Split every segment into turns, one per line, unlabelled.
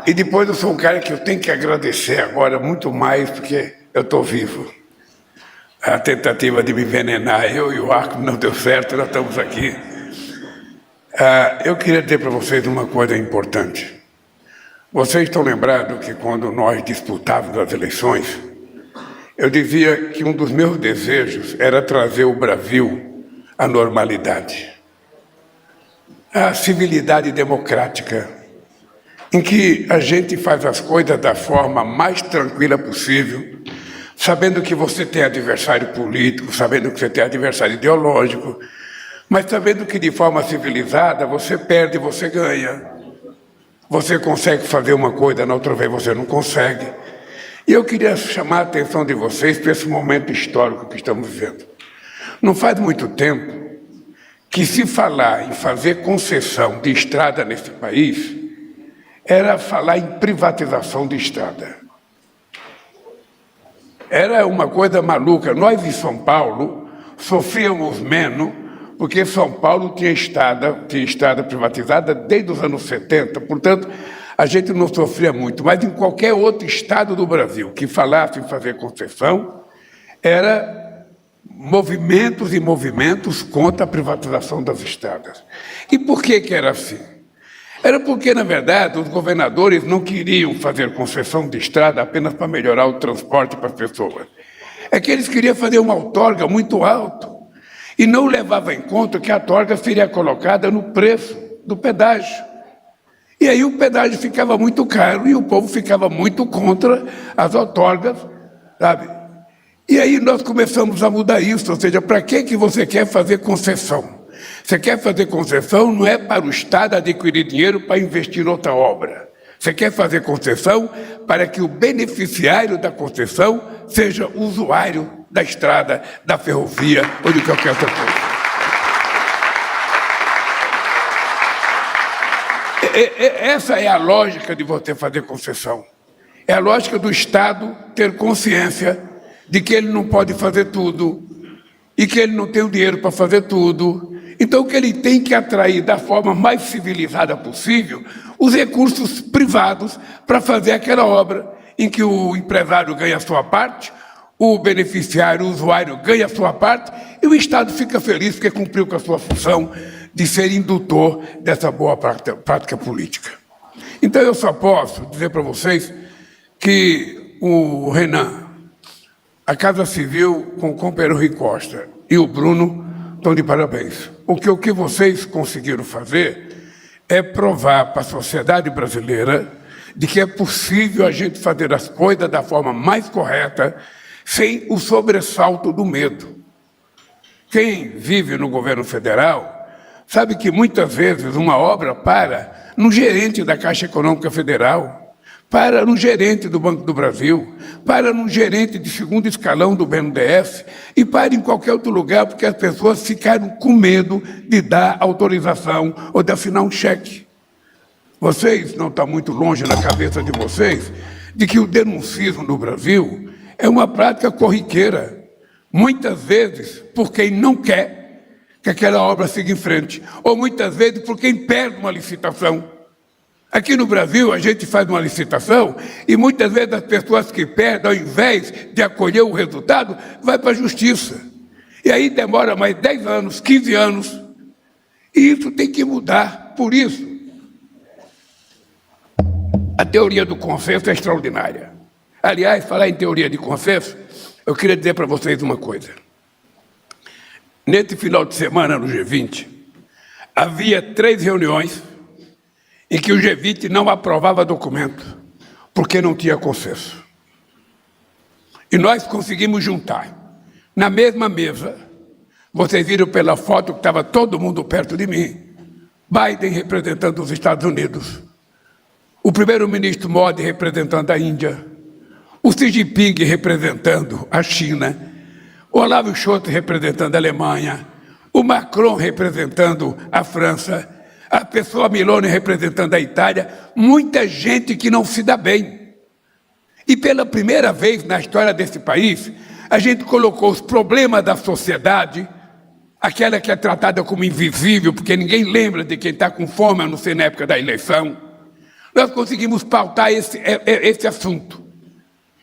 E depois eu sou um cara que eu tenho que agradecer agora muito mais, porque eu estou vivo. A tentativa de me envenenar, eu e o Arco não deu certo, nós estamos aqui. Eu queria dizer para vocês uma coisa importante. Vocês estão lembrados que quando nós disputávamos as eleições, eu dizia que um dos meus desejos era trazer o Brasil à normalidade, à civilidade democrática, em que a gente faz as coisas da forma mais tranquila possível, sabendo que você tem adversário político, sabendo que você tem adversário ideológico, mas sabendo que de forma civilizada você perde, você ganha. Você consegue fazer uma coisa, na outra vez você não consegue. E eu queria chamar a atenção de vocês para esse momento histórico que estamos vivendo. Não faz muito tempo que se falar em fazer concessão de estrada nesse país era falar em privatização de estrada. Era uma coisa maluca. Nós em São Paulo sofríamos menos, porque São Paulo tinha estrada privatizada desde os anos 70, portanto, a gente não sofria muito. Mas em qualquer outro estado do Brasil que falasse em fazer concessão, era movimentos e movimentos contra a privatização das estradas. E por que era assim? Era porque, na verdade, os governadores não queriam fazer concessão de estrada apenas para melhorar o transporte para as pessoas. É que eles queriam fazer uma outorga muito alta e não levavam em conta que a outorga seria colocada no preço do pedágio. E aí o pedágio ficava muito caro e o povo ficava muito contra as outorgas, sabe? E aí nós começamos a mudar isso, ou seja, para que você quer fazer concessão? Você quer fazer concessão não é para o Estado adquirir dinheiro para investir em outra obra. Você quer fazer concessão para que o beneficiário da concessão seja o usuário da estrada, da ferrovia ou de qualquer outra coisa. Essa é a lógica de você fazer concessão. É a lógica do Estado ter consciência de que ele não pode fazer tudo e que ele não tem o dinheiro para fazer tudo. Então, que ele tem que atrair da forma mais civilizada possível os recursos privados para fazer aquela obra em que o empresário ganha a sua parte, o beneficiário, o usuário ganha a sua parte e o Estado fica feliz porque cumpriu com a sua função de ser indutor dessa boa prática política. Então, eu só posso dizer para vocês que o Renan, a Casa Civil com o companheiro Rui Costa e o Bruno estão de parabéns. O que vocês conseguiram fazer é provar para a sociedade brasileira de que é possível a gente fazer as coisas da forma mais correta, sem o sobressalto do medo. Quem vive no governo federal sabe que muitas vezes uma obra para no gerente da Caixa Econômica Federal, para no gerente do Banco do Brasil, para no gerente de segundo escalão do BNDES e para em qualquer outro lugar, porque as pessoas ficaram com medo de dar autorização ou de assinar um cheque. Vocês não estão muito longe na cabeça de vocês de que o denuncismo no Brasil é uma prática corriqueira, muitas vezes por quem não quer que aquela obra siga em frente, ou muitas vezes por quem perde uma licitação. Aqui no Brasil, a gente faz uma licitação e muitas vezes as pessoas que perdem, ao invés de acolher o resultado, vai para a justiça. E aí demora mais 10 anos, 15 anos. E isso tem que mudar. Por isso, a teoria do consenso é extraordinária. Aliás, falar em teoria de consenso, eu queria dizer para vocês uma coisa. Nesse final de semana, no G20, havia 3 reuniões em que o G20 não aprovava documento, porque não tinha consenso. E nós conseguimos juntar. Na mesma mesa, vocês viram pela foto que estava todo mundo perto de mim, Biden representando os Estados Unidos, o primeiro-ministro Modi representando a Índia, o Xi Jinping representando a China, o Olavo Scholz representando a Alemanha, o Macron representando a França, a pessoa Meloni representando a Itália, muita gente que não se dá bem. E pela primeira vez na história desse país, a gente colocou os problemas da sociedade, aquela que é tratada como invisível, porque ninguém lembra de quem está com fome, a não ser na época da eleição. nós conseguimos pautar esse assunto.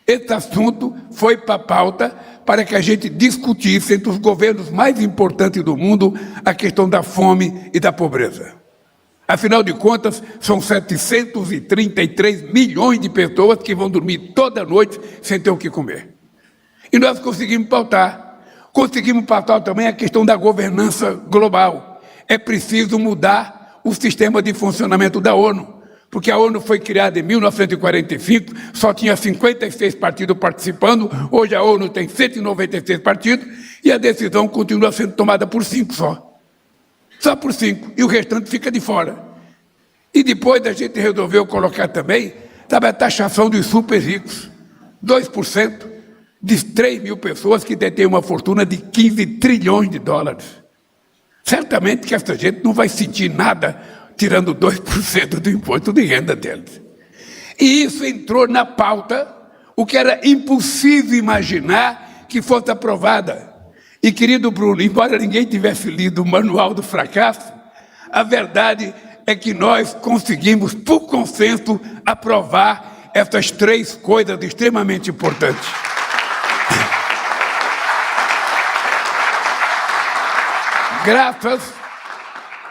Esse assunto foi para a pauta para que a gente discutisse entre os governos mais importantes do mundo a questão da fome e da pobreza. Afinal de contas, são 733 milhões de pessoas que vão dormir toda noite sem ter o que comer. E nós conseguimos pautar. Conseguimos pautar também a questão da governança global. É preciso mudar o sistema de funcionamento da ONU, porque a ONU foi criada em 1945, só tinha 56 partidos participando, hoje a ONU tem 196 partidos, e a decisão continua sendo tomada por 5 só. Só por 5, e o restante fica de fora. E depois a gente resolveu colocar também, sabe, a taxação dos super ricos, 2% de 3 mil pessoas que detêm uma fortuna de 15 trilhões de dólares. Certamente que essa gente não vai sentir nada tirando 2% do imposto de renda deles. E isso entrou na pauta, o que era impossível imaginar que fosse aprovada. E, querido Bruno, embora ninguém tivesse lido o Manual do Fracasso, a verdade é que nós conseguimos, por consenso, aprovar essas 3 coisas extremamente importantes. Graças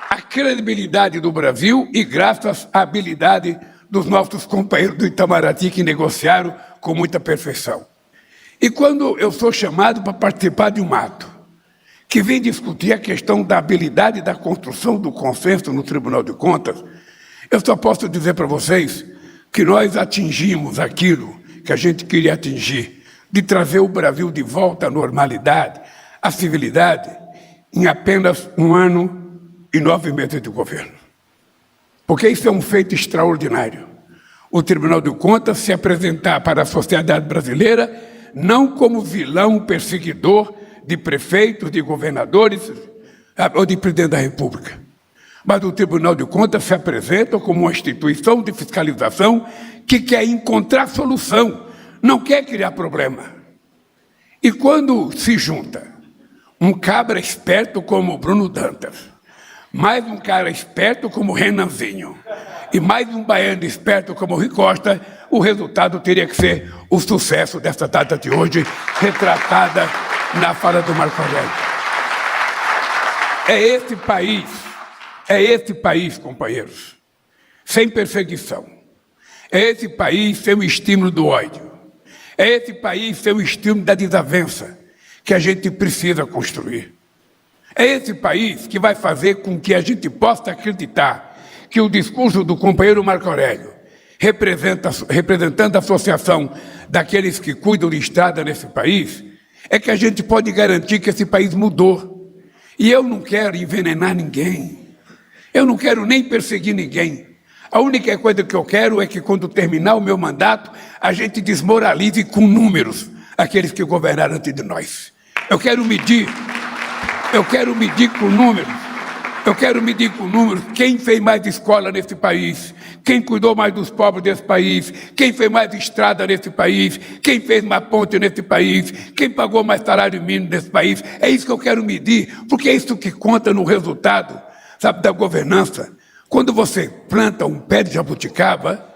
à credibilidade do Brasil e graças à habilidade dos nossos companheiros do Itamaraty, que negociaram com muita perfeição. E quando eu sou chamado para participar de um ato que vem discutir a questão da habilidade da construção do consenso no Tribunal de Contas, eu só posso dizer para vocês que nós atingimos aquilo que a gente queria atingir, de trazer o Brasil de volta à normalidade, à civilidade, em apenas 1 ano e 9 meses de governo. Porque isso é um feito extraordinário. O Tribunal de Contas se apresentar para a sociedade brasileira não como vilão perseguidor de prefeitos, de governadores ou de presidente da República. Mas o Tribunal de Contas se apresenta como uma instituição de fiscalização que quer encontrar solução, não quer criar problema. E quando se junta um cabra esperto como o Bruno Dantas, mais um cara esperto como o Renanzinho, e mais um baiano esperto como o Rui Costa, o resultado teria que ser o sucesso dessa data de hoje, retratada na fala do Marco Aurélio. É esse país, companheiros, sem perseguição. É esse país sem o estímulo do ódio. É esse país sem o estímulo da desavença que a gente precisa construir. É esse país que vai fazer com que a gente possa acreditar que o discurso do companheiro Marco Aurélio, representando a associação daqueles que cuidam de estrada nesse país, é que a gente pode garantir que esse país mudou. E eu não quero envenenar ninguém, eu não quero nem perseguir ninguém. A única coisa que eu quero é que quando terminar o meu mandato, a gente desmoralize com números aqueles que governaram antes de nós. Eu quero medir com números. Eu quero medir com números quem fez mais escola nesse país, quem cuidou mais dos pobres desse país, quem fez mais estrada nesse país, quem fez mais ponte nesse país, quem pagou mais salário mínimo nesse país. É isso que eu quero medir, porque é isso que conta no resultado, sabe, da governança. Quando você planta um pé de jabuticaba,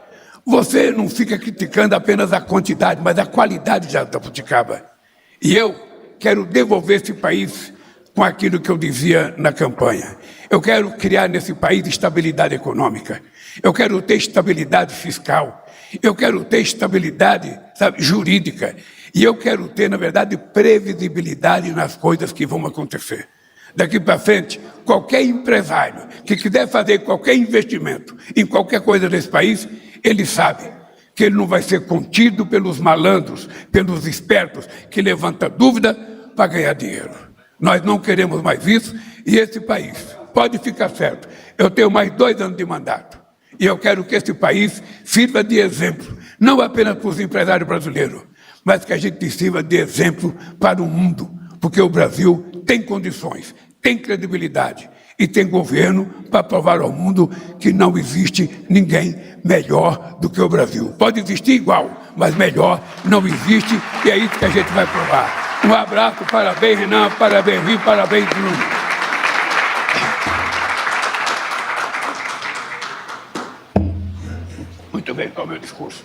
você não fica criticando apenas a quantidade, mas a qualidade de jabuticaba. E eu quero devolver esse país com aquilo que eu dizia na campanha. Eu quero criar nesse país estabilidade econômica. Eu quero ter estabilidade fiscal. Eu quero ter estabilidade, sabe, jurídica. E eu quero ter, na verdade, previsibilidade nas coisas que vão acontecer. Daqui para frente, qualquer empresário que quiser fazer qualquer investimento em qualquer coisa desse país, ele sabe que ele não vai ser contido pelos malandros, pelos espertos, que levantam dúvida para ganhar dinheiro. Nós não queremos mais isso, e esse país, pode ficar certo, eu tenho mais 2 anos de mandato, e eu quero que esse país sirva de exemplo, não apenas para os empresários brasileiros, mas que a gente sirva de exemplo para o mundo, porque o Brasil tem condições, tem credibilidade e tem governo para provar ao mundo que não existe ninguém melhor do que o Brasil. Pode existir igual, mas melhor não existe, e é isso que a gente vai provar. Um abraço, parabéns, Renan, parabéns, Rio, parabéns, Bruno. discurso.